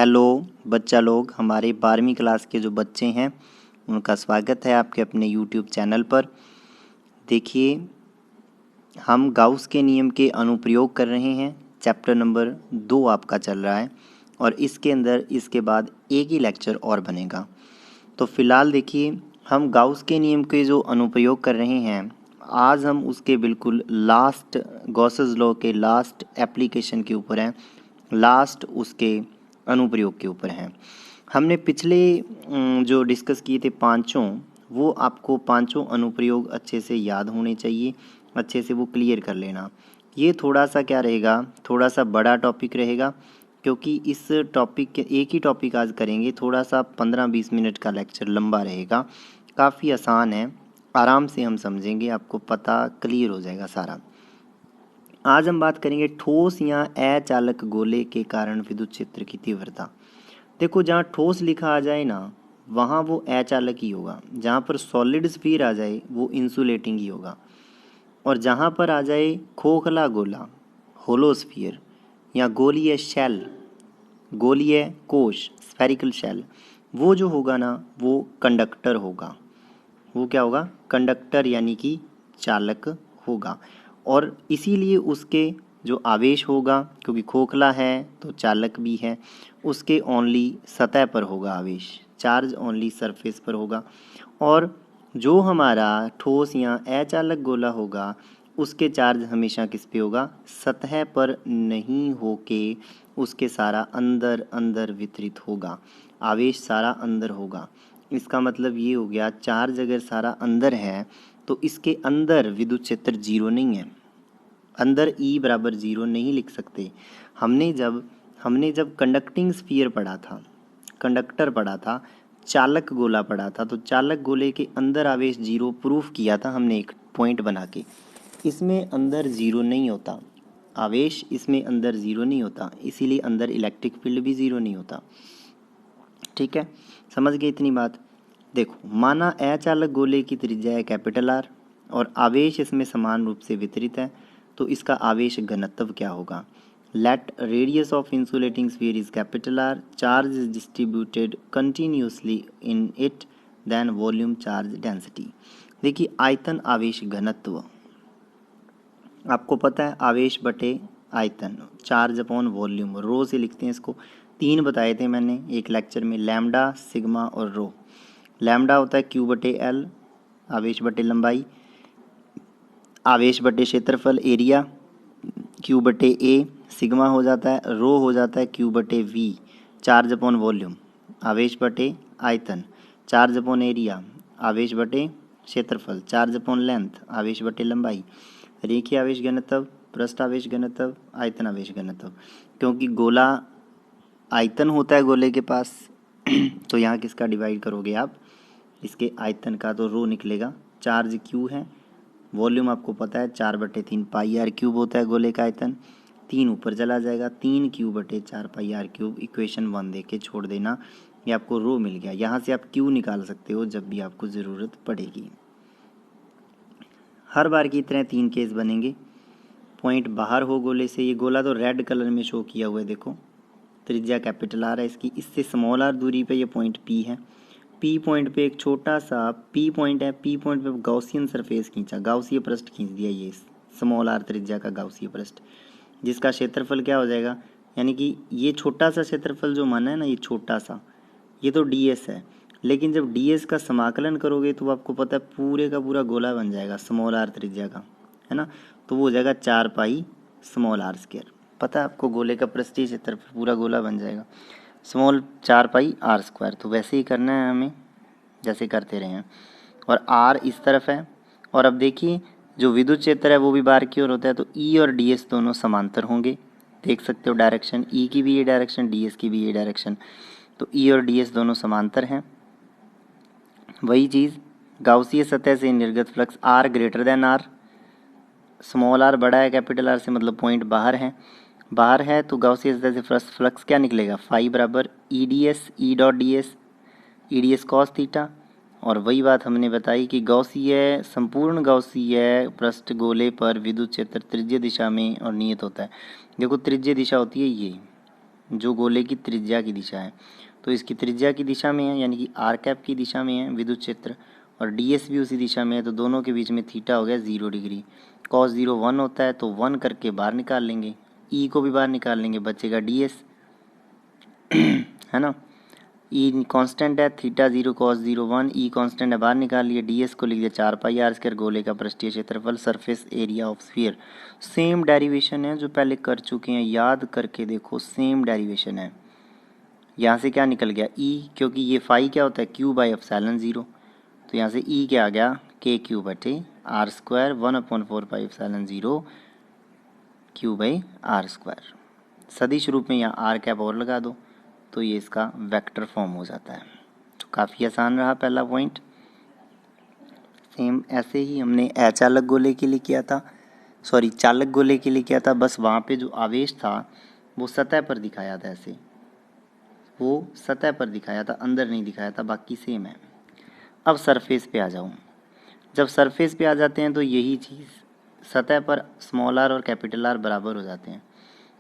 Hello बच्चा लोग, हमारे 12वीं क्लास के जो बच्चे हैं उनका स्वागत है आपके अपने यूट्यूब चैनल पर। देखिए, हम गाउस के नियम के अनुप्रयोग कर रहे हैं। चैप्टर नंबर 2 आपका चल रहा है और इसके अंदर इसके बाद एक ही लेक्चर और बनेगा। तो फिलहाल देखिए, हम गाउस के नियम के जो अनुप्रयोग कर रहे हैं, आज हम उसके बिल्कुल लास्ट गॉसेस लॉ के लास्ट एप्लीकेशन के ऊपर हैं, लास्ट उसके अनुप्रयोग के ऊपर हैं। हमने पिछले जो डिस्कस किए थे पांचों, वो आपको पांचों अनुप्रयोग अच्छे से याद होने चाहिए, अच्छे से वो क्लियर कर लेना। ये थोड़ा सा क्या रहेगा, थोड़ा सा बड़ा टॉपिक रहेगा, क्योंकि इस टॉपिक के एक ही टॉपिक आज करेंगे। थोड़ा सा 15-20 मिनट का लेक्चर लंबा रहेगा, काफ़ी आसान है, आराम से हम समझेंगे, आपको पता क्लियर हो जाएगा सारा। आज हम बात करेंगे ठोस या अचालक गोले के कारण विद्युत क्षेत्र की तीव्रता। देखो, जहाँ ठोस लिखा आ जाए ना, वहाँ वो अचालक ही होगा। जहाँ पर सॉलिड स्फीयर आ जाए वो इंसुलेटिंग ही होगा। और जहाँ पर आ जाए खोखला गोला, होलो स्फीयर, या गोलीय शैल, गोलीय कोश, स्फेरिकल शैल, वो जो होगा ना, वो कंडक्टर होगा। वो क्या होगा? कंडक्टर, यानी कि चालक होगा। और इसीलिए उसके जो आवेश होगा, क्योंकि खोखला है तो चालक भी है, उसके ओनली सतह पर होगा आवेश, चार्ज ओनली सरफेस पर होगा। और जो हमारा ठोस या अचालक गोला होगा, उसके चार्ज हमेशा किस पे होगा? सतह पर नहीं होके उसके सारा अंदर अंदर वितरित होगा, आवेश सारा अंदर होगा। इसका मतलब ये हो गया, चार्ज अगर सारा अंदर है तो इसके अंदर विद्युत क्षेत्र जीरो नहीं है। अंदर E बराबर जीरो नहीं लिख सकते। हमने जब कंडक्टिंग स्फीयर पढ़ा था, कंडक्टर पढ़ा था, चालक गोला पढ़ा था, तो चालक गोले के अंदर आवेश जीरो प्रूफ किया था हमने एक पॉइंट बना के। इसमें अंदर जीरो नहीं होता आवेश, इसमें अंदर जीरो नहीं होता, इसीलिए अंदर इलेक्ट्रिक फील्ड भी जीरो नहीं होता। ठीक है, समझ गए इतनी बात? देखो, माना अचालक गोले की त्रिज्या है कैपिटल R और आवेश इसमें समान रूप से वितरित है, तो इसका आवेश घनत्व क्या होगा? Let radius of insulating sphere is capital R, charge is distributed continuously in it, then volume charge density. देखिए, आयतन आवेश घनत्व आपको पता है, आवेश बटे आयतन, चार्ज अपॉन वॉल्यूम, रो से लिखते हैं इसको। 3 बताए थे मैंने एक लेक्चर में, लैम्डा, सिग्मा और रो। लैम्डा होता है क्यू बटे एल, आवेश बटे लंबाई, आवेश बटे क्षेत्रफल एरिया, क्यू बटे ए। सिग्मा हो जाता है, रो हो जाता है क्यू बटे वी, चार्ज अपॉन वॉल्यूम, आवेश बटे आयतन, चार्ज अपॉन एरिया, आवेश बटे क्षेत्रफल, चार्ज अपॉन लेंथ, आवेश बटे लंबाई, रेखीय आवेश घनत्व, पृष्ठ आवेश घनत्व, आयतन आवेश घनत्व। क्योंकि गोला आयतन होता है गोले के पास तो यहाँ किसका डिवाइड करोगे आप? इसके आयतन का, तो रो निकलेगा। चार्ज क्यू है, वॉल्यूम आपको पता है 4/3 पाई आर क्यूब होता है गोले का आयतन। 3 ऊपर चला जाएगा, 3 क्यू बटे 4 पाई आर क्यूब। इक्वेशन 1 दे के छोड़ देना, ये आपको रो मिल गया। यहाँ से आप क्यू निकाल सकते हो जब भी आपको ज़रूरत पड़ेगी। हर बार की तरह 3 केस बनेंगे। पॉइंट बाहर हो गोले से, ये गोला तो रेड कलर में शो किया हुआ है, देखो त्रिज्या कैपिटल आर है इसकी, इससे स्मॉल आर दूरी पे ये पॉइंट पी है। पी पॉइंट पे एक छोटा सा पी पॉइंट है, पी पॉइंट पे गॉसियन सरफेस खींचा, गाउसीय पृष्ठ खींच दिया, ये स्मॉल आर त्रिज्या का गाउसीय पृष्ठ, जिसका क्षेत्रफल क्या हो जाएगा? यानी कि ये छोटा सा क्षेत्रफल जो माना है ना, ये छोटा सा, ये तो ds है, लेकिन जब ds का समाकलन करोगे तो आपको पता है पूरे का पूरा गोला बन जाएगा स्मॉल आर त्रिज्या का, है ना। तो वो हो जाएगा 4 पाई स्मॉल आर स्क्वायर। पता है आपको, गोले का पृष्ठीय क्षेत्रफल पूरा गोला बन जाएगा स्मॉल 4 पाई आर स्क्वायर। तो वैसे ही करना है हमें जैसे करते रहे हैं। और आर इस तरफ है, और अब देखिए जो विद्युत क्षेत्र है वो भी बाहर की ओर होता है, तो ई और डी एस दोनों समांतर होंगे। देख सकते हो डायरेक्शन, ई की भी ये डायरेक्शन, डी एस की भी ये डायरेक्शन, तो ई और डी एस दोनों समांतर हैं। वही चीज़ गाउसीय सतह से निर्गत flux R greater than R, small R बड़ा है कैपिटल आर से, मतलब पॉइंट बाहर है तो गाउसीय सतह से फ्लक्स क्या निकलेगा? फाई बराबर E D S, E dot D S, E D S cos theta. और वही बात हमने बताई कि गॉसीय, संपूर्ण गॉसीय पृष्ठ गोले पर विद्युत क्षेत्र त्रिज्य दिशा में और नियत होता है। देखो त्रिज्य दिशा होती है ये, जो गोले की त्रिज्या की दिशा है। तो इसकी त्रिज्या की दिशा में है, यानी कि आर कैप की दिशा में है विद्युत क्षेत्र, और डी एस भी उसी दिशा में है, तो दोनों के बीच में थीटा हो गया 0 डिग्री। कॉस 0 1 होता है, तो 1 करके बाहर निकाल लेंगे, ई को भी बाहर निकाल लेंगे, बचेगा डी एस है ना। ई कांस्टेंट है, थीटा 0 कॉस 0 1, ई कांस्टेंट है, बाहर निकाल लिए, डी एस को लिख दिया 4 पाई आर स्क्वायर, गोले का पृष्ठीय क्षेत्रफल, surface area of sphere. Same derivation है जो पहले कर चुके हैं, याद करके देखो, सेम डेरिवेशन है। यहाँ से क्या निकल गया ई, क्योंकि ये फाई क्या होता है क्यू बाई एप्सिलॉन 0, तो यहाँ से ई क्या आ गया के क्यू बटे R square 1/4 pi epsilon 0 Q by are square. सदिश रूप में यहाँ आर कैप और लगा दो, तो ये इसका वेक्टर फॉर्म हो जाता है। तो काफ़ी आसान रहा पहला पॉइंट। सेम ऐसे ही हमने अचालक गोले के लिए किया था, सॉरी चालक गोले के लिए किया था, बस वहाँ पे जो आवेश था वो सतह पर दिखाया था, ऐसे वो सतह पर दिखाया था, अंदर नहीं दिखाया था, बाकी सेम है। अब सरफेस पे आ जाऊँ। जब सरफेस पे आ जाते हैं तो यही चीज़, सतह पर स्मॉल आर और कैपिटल आर बराबर हो जाते हैं,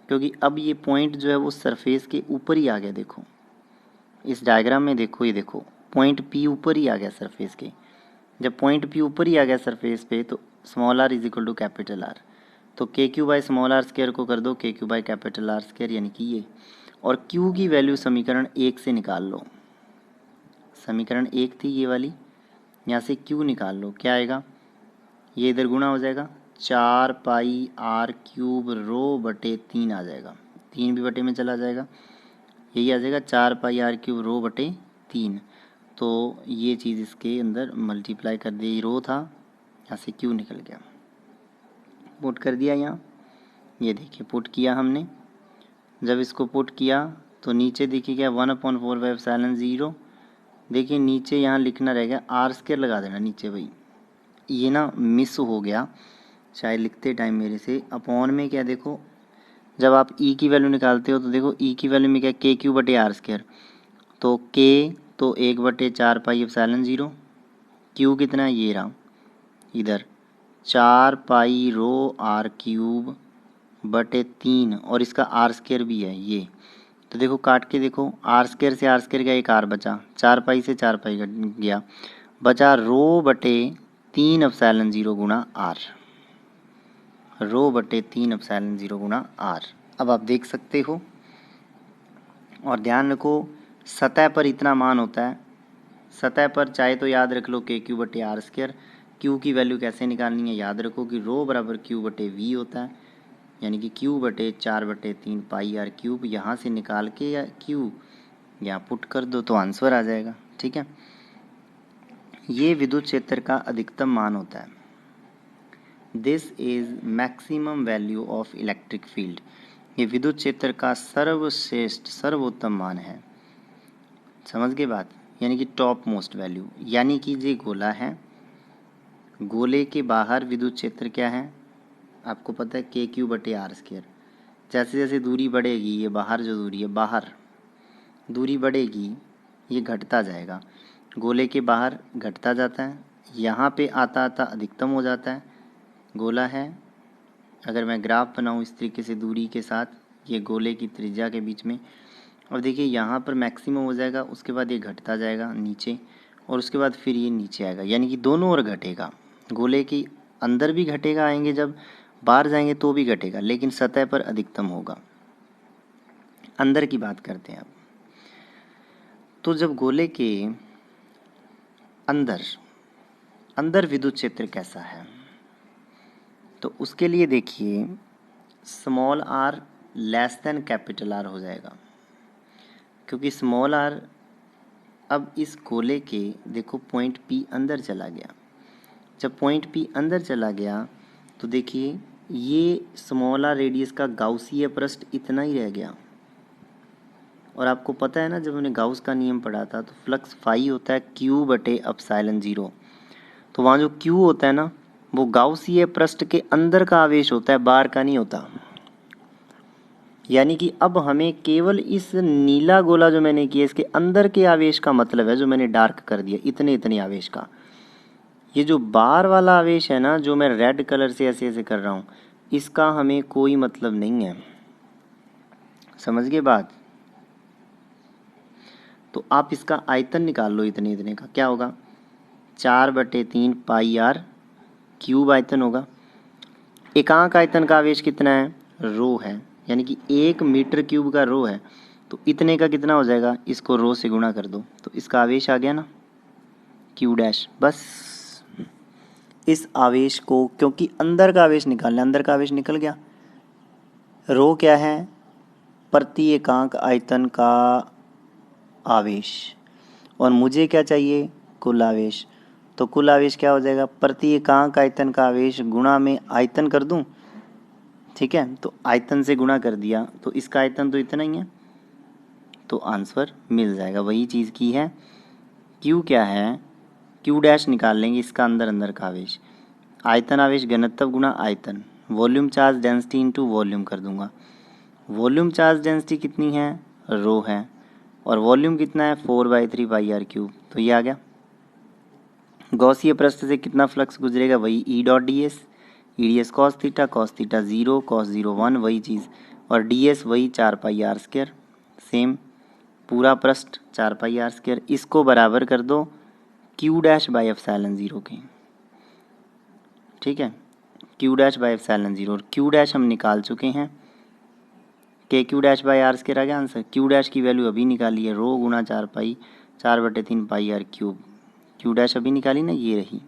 क्योंकि अब ये पॉइंट जो है वो सरफेस के ऊपर ही आ गया। देखो इस डायग्राम में देखो, ये देखो पॉइंट पी ऊपर ही आ गया सरफेस के। जब पॉइंट पी ऊपर ही आ गया सरफेस पे, तो small R is equal to capital R, तो K Q by small R square को कर दो K Q by capital R square, यानी कि ये, और क्यू की वैल्यू समीकरण 1 से निकाल लो। समीकरण 1 थी ये वाली, यहाँ से क्यू निकाल लो, क्या आएगा, ये इधर गुणा हो जाएगा, 4 पाई आर क्यूब रो बटे 3 आ जाएगा, 3 भी बटे में चला जाएगा, यही आ जाएगा 4 पाई आर क्यूब रो बटे 3। तो ये चीज़ इसके अंदर मल्टीप्लाई कर दी, रो था, यहाँ से क्यू निकल गया, पुट कर दिया यहाँ, ये देखिए पुट किया हमने। जब इसको पुट किया तो नीचे देखिए क्या 1/4 बाई एप्सिलॉन 0, देखिए नीचे यहाँ लिखना रहेगा आर स्क्वायर लगा देना नीचे, भाई ये ना मिस हो गया शायद लिखते टाइम मेरे से। अपॉन में क्या, देखो जब आप ई की वैल्यू निकालते हो तो देखो ई की वैल्यू में क्या के क्यू बटे आर स्क्वायर, तो के तो 1/4 पाई एप्सिलॉन 0, क्यू कितना ये रहा इधर 4 पाई रो आर क्यूब बटे 3, और इसका आर स्क्वायर भी है ये, तो देखो काट के देखो, आर स्क्वायर से आर स्क्वायर का एक आर बचा, 4 पाई से 4 पाई कट गया, बचा रो बटे 3 एप्सिलॉन 0 गुणा आर, रो बटे 3 एप्सिलॉन 0 गुणा आर। अब आप देख सकते हो, और ध्यान रखो सतह पर इतना मान होता है, सतह पर चाहे तो याद रख लो के क्यू बटे आर स्क्वायर, क्यू की वैल्यू कैसे निकालनी है, याद रखो कि रो बराबर क्यू बटे वी होता है, यानी कि क्यू बटे 4/3 पाई आर क्यूब, यहाँ से निकाल के या क्यू यहाँ पुट कर दो तो आंसर आ जाएगा, ठीक है। ये विद्युत क्षेत्र का अधिकतम मान होता है, this is maximum value of electric field, ये विद्युत क्षेत्र का सर्वश्रेष्ठ सर्वोत्तम मान है, समझ गए बात, यानी कि टॉप मोस्ट वैल्यू। यानी कि ये गोला है, गोले के बाहर विद्युत क्षेत्र क्या है आपको पता है के क्यू बटे आर स्क्वायर, जैसे जैसे दूरी बढ़ेगी, ये बाहर जो दूरी है, बाहर दूरी बढ़ेगी ये घटता जाएगा, गोले के बाहर घटता जाता है, यहाँ पे आता आता अधिकतम हो जाता है। गोला है, अगर मैं ग्राफ बनाऊँ इस तरीके से दूरी के साथ, ये गोले की त्रिज्या के बीच में, और देखिए यहाँ पर मैक्सिमम हो जाएगा, उसके बाद ये घटता जाएगा नीचे, और उसके बाद फिर ये नीचे आएगा, यानी कि दोनों ओर घटेगा, गोले के अंदर भी घटेगा, आएंगे जब बाहर जाएंगे तो भी घटेगा, लेकिन सतह पर अधिकतम होगा। अंदर की बात करते हैं अब, तो जब गोले के अंदर अंदर विद्युत क्षेत्र कैसा है, तो उसके लिए देखिए small R less than capital R हो जाएगा, क्योंकि स्मॉल आर अब इस गोले के देखो पॉइंट पी अंदर चला गया, जब पॉइंट पी अंदर चला गया तो देखिए ये स्मॉल आर रेडियस का गाउसीय पृष्ठ इतना ही रह गया, और आपको पता है ना जब हमने गाउस का नियम पढ़ा था तो फ्लक्स फाई होता है क्यू बटे एप्सिलॉन 0, तो वहाँ जो क्यू होता है ना वो गाउसीय पृष्ठ के अंदर का आवेश होता है, बाहर का नहीं होता। यानी कि अब हमें केवल इस नीला गोला जो मैंने किया इसके अंदर के आवेश का मतलब है, जो मैंने डार्क कर दिया इतने इतने आवेश का, ये जो बाहर वाला आवेश है ना जो मैं रेड कलर से ऐसे ऐसे कर रहा हूँ, इसका हमें कोई मतलब नहीं है, समझ गए बात। तो आप इसका आयतन निकाल लो, इतने इतने का क्या होगा, 4/3 पाई आर क्यूब आयतन होगा। एकांक आयतन का आवेश कितना है, रो है, यानी कि 1 मीटर क्यूब का रो है, तो इतने का कितना हो जाएगा, इसको रो से गुणा कर दो तो इसका आवेश आ गया ना, क्यू डैश। बस इस आवेश को, क्योंकि अंदर का आवेश निकालना, अंदर का आवेश निकल गया। रो क्या है, प्रति एकांक आयतन का आवेश, और मुझे क्या चाहिए, कुल आवेश। तो कुल आवेश क्या हो जाएगा, प्रति एकांक आयतन का आवेश गुणा में आयतन कर दूं, ठीक है। तो आयतन से गुणा कर दिया तो इसका आयतन तो इतना ही है, तो आंसर मिल जाएगा। वही चीज़ की है, क्यू क्या है, क्यू डैश निकाल लेंगे इसका अंदर अंदर का आवेश, आयतन आवेश घनत्व गुणा आयतन, volume charge density into volume कर दूंगा। वॉल्यूम चार्ज डेंसिटी कितनी है, रो है, और वॉल्यूम कितना है, 4/3 पाई आर क्यूब, तो ये आ गया। गॉसीय पृष्ठ से कितना फ्लक्स गुजरेगा, वही E dot D S, E D S cos theta 0, cos 0 1, वही चीज़, और डी एस वही 4 पाई आर स्क्वायर, सेम पूरा पृष्ठ 4 पाई आर स्क्वायर। इसको बराबर कर दो क्यू डैश बाई एप्सिलॉन 0 के, ठीक है, क्यू डैश बाई एप्सिलॉन 0, और क्यू डैश हम निकाल चुके हैं, k q dash by are square आ गया आंसर। क्यू डैश की वैल्यू अभी निकाली है, रो गुणा 4/3 pi r cube, q dash अभी निकाली ना, ये रही,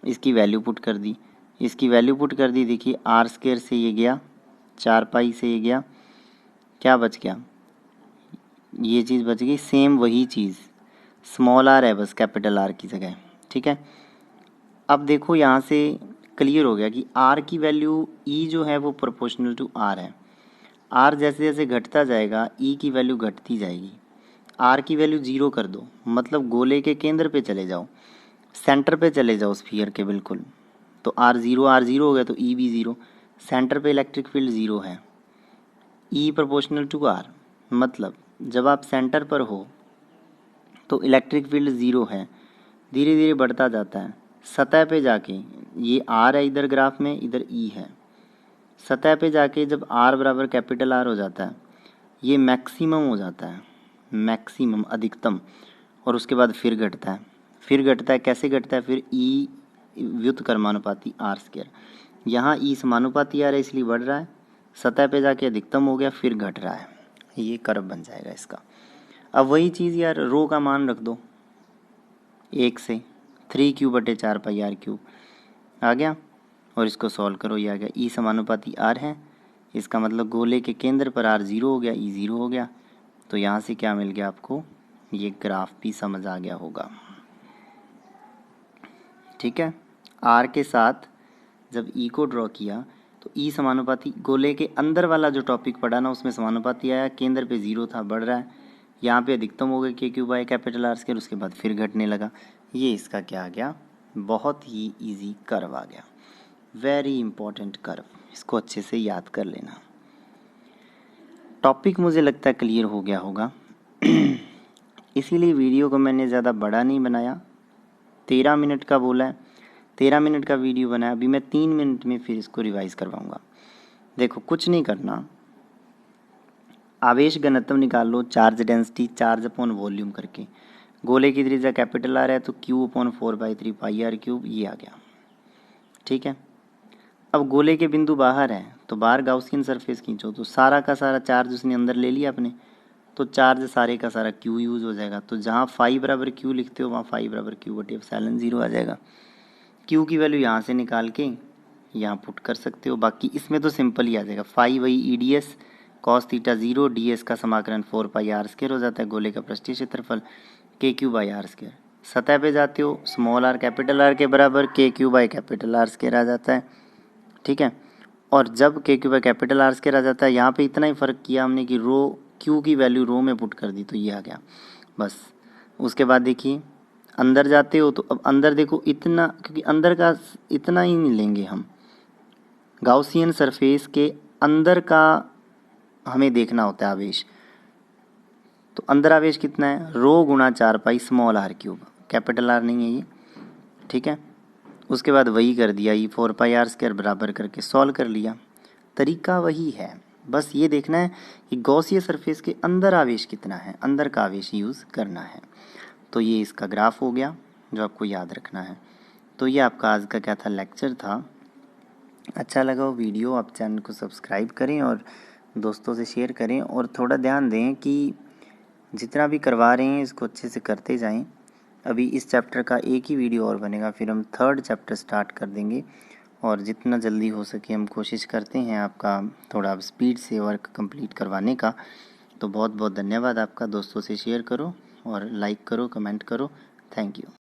इसकी वैल्यू पुट कर दी, इसकी वैल्यू पुट कर दी, देखिए आर स्क्वायर से ये गया, 4 पाई से ये गया, क्या बच गया, ये चीज़ बच गई, सेम वही चीज़, स्मॉल आर है बस कैपिटल आर की जगह, ठीक है। अब देखो यहाँ से क्लियर हो गया कि आर की वैल्यू ई जो है वो प्रोपोर्शनल टू आर है, आर जैसे जैसे घटता जाएगा ई की वैल्यू घटती जाएगी। आर की वैल्यू 0 कर दो, मतलब गोले के केंद्र पे चले जाओ, सेंटर पे चले जाओ स्फीयर के बिल्कुल, तो आर जीरो हो गया, तो ई भी 0, सेंटर पे इलेक्ट्रिक फील्ड 0 है, ई प्रोपोर्शनल टू आर, मतलब जब आप सेंटर पर हो तो इलेक्ट्रिक फील्ड 0 है, धीरे धीरे बढ़ता जाता है, सतह पे जाके, ये आर है इधर ग्राफ में, इधर ई है, सतह पे जाके जब आर बराबर कैपिटल आर हो जाता है, ये मैक्सिमम हो जाता है, मैक्सिमम अधिकतम, और उसके बाद फिर घटता है, फिर घटता है, कैसे घटता है, फिर ई व्युत्क्रमानुपाती आर स्क्वायर, यहाँ ई समानुपाती आ रहा है इसलिए बढ़ रहा है, सतह पे जाके अधिकतम हो गया, फिर घट रहा है, ये कर्व बन जाएगा इसका। अब वही चीज़ यार, रो का मान रख दो 1 से 3Q/4 पाई आर क्यूब आ गया, और इसको सॉल्व करो, ये आ गया, ई समानुपाती आर है, इसका मतलब गोले के केंद्र पर आर 0 हो गया, ई 0 हो गया, तो यहाँ से क्या मिल गया आपको, ये ग्राफ भी समझ आ गया होगा, ठीक है। आर के साथ जब ई को ड्रॉ किया तो ई समानुपाती, गोले के अंदर वाला जो टॉपिक पढ़ा ना उसमें समानुपाती आया, केंद्र पे 0 था, बढ़ रहा है, यहाँ पे अधिकतम हो गया K Q by capital R square, उसके बाद फिर घटने लगा, ये इसका क्या आ गया, बहुत ही इजी कर्व आ गया, वेरी इंपॉर्टेंट कर्व, इसको अच्छे से याद कर लेना। टॉपिक मुझे लगता है क्लियर हो गया होगा इसीलिए वीडियो को मैंने ज़्यादा बड़ा नहीं बनाया, 13 मिनट का बोला है, 13 मिनट का वीडियो बनाया, अभी मैं 3 मिनट में फिर इसको रिवाइज़ करवाऊँगा। देखो कुछ नहीं करना, आवेश घनत्व निकाल लो, charge density, charge upon volume करके, गोले की त्रिज्या कैपिटल आर है तो Q/4/3 पाई आर क्यूब, ये आ गया, ठीक है। अब गोले के बिंदु बाहर है तो बाहर गाउसियन सरफेस खींचो, तो सारा का सारा चार्ज उसने अंदर ले लिया अपने, तो चार्ज सारे का सारा Q यूज़ हो जाएगा, तो जहाँ फाई बराबर Q लिखते हो वहाँ फाई बराबर Q/एप्सिलॉन 0 आ जाएगा। Q की वैल्यू यहाँ से निकाल के यहाँ पुट कर सकते हो, बाकी इसमें तो सिंपल ही आ जाएगा, फाई वही E D S cos theta 0, D S का समाकलन 4 पाई आर स्क्वायर हो जाता है, गोले का पृष्ठीय क्षेत्रफल KQ/R स्क्वायर, सतह पे जाते हो स्मॉल आर कैपिटल आर के बराबर KQ/कैपिटल आर स्क्वायर आ जाता है, ठीक है। और जब KQ/कैपिटल आर स्क्वायर आ जाता है, यहाँ पे इतना ही फ़र्क किया हमने कि रो Q की वैल्यू रो में पुट कर दी, तो ये आ गया बस। उसके बाद देखिए अंदर जाते हो तो अब अंदर देखो इतना, क्योंकि अंदर का इतना ही नहीं लेंगे हम, गाउसियन सरफेस के अंदर का हमें देखना होता है आवेश, तो अंदर आवेश कितना है, रो गुणा 4 pi small R cube, capital R नहीं है ये, ठीक है। उसके बाद वही कर दिया, ये 4 पाई आर स्क्वायर बराबर करके सॉल्व कर लिया, तरीका वही है, बस ये देखना है कि गॉसियन सरफेस के अंदर आवेश कितना है, अंदर का आवेश यूज़ करना है। तो ये इसका ग्राफ हो गया जो आपको याद रखना है। तो ये आपका आज का क्या था, लेक्चर था। अच्छा लगा वो वीडियो, आप चैनल को सब्सक्राइब करें और दोस्तों से शेयर करें, और थोड़ा ध्यान दें कि जितना भी करवा रहे हैं इसको अच्छे से करते जाएं। अभी इस चैप्टर का एक ही वीडियो और बनेगा, फिर हम 3rd चैप्टर स्टार्ट कर देंगे, और जितना जल्दी हो सके हम कोशिश करते हैं आपका थोड़ा स्पीड से वर्क कंप्लीट करवाने का। तो बहुत बहुत धन्यवाद आपका। दोस्तों से शेयर करो और लाइक करो, कमेंट करो। Thank you.